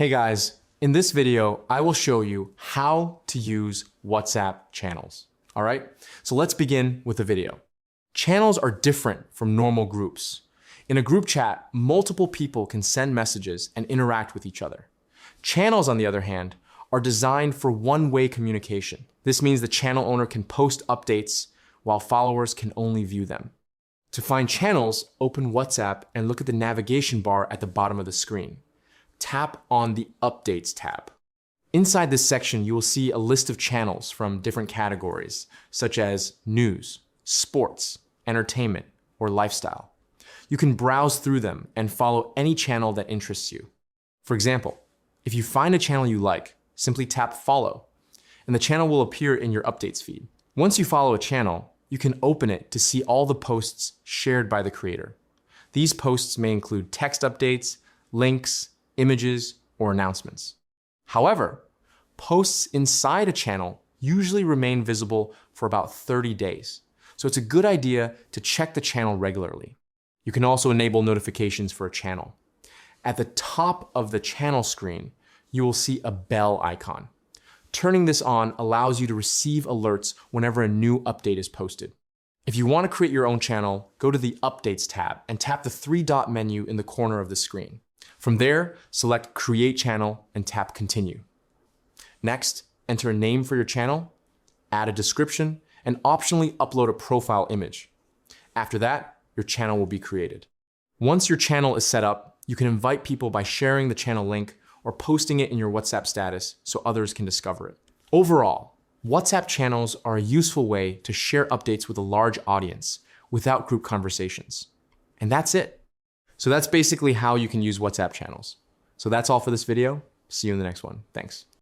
Hey guys, in this video, I will show you how to use WhatsApp channels. All right, so let's begin with the video. Channels are different from normal groups. In a group chat, multiple people can send messages and interact with each other. Channels, on the other hand, are designed for one-way communication. This means the channel owner can post updates while followers can only view them. To find channels, open WhatsApp and look at the navigation bar at the bottom of the screen. Tap on the Updates tab. Inside this section, you will see a list of channels from different categories, such as news, sports, entertainment, or lifestyle. You can browse through them and follow any channel that interests you. For example, if you find a channel you like, simply tap follow, and the channel will appear in your updates feed. Once you follow a channel, you can open it to see all the posts shared by the creator. These posts may include text updates, links, images, or announcements. However, posts inside a channel usually remain visible for about 30 days, so it's a good idea to check the channel regularly. You can also enable notifications for a channel. At the top of the channel screen, you will see a bell icon. Turning this on allows you to receive alerts whenever a new update is posted. If you want to create your own channel, go to the Updates tab and tap the three-dot menu in the corner of the screen. From there, select Create Channel and tap Continue. Next, enter a name for your channel, add a description, and optionally upload a profile image. After that, your channel will be created. Once your channel is set up, you can invite people by sharing the channel link or posting it in your WhatsApp status so others can discover it. Overall, WhatsApp channels are a useful way to share updates with a large audience without group conversations. And that's it. So that's basically how you can use WhatsApp channels. So that's all for this video. See you in the next one. Thanks.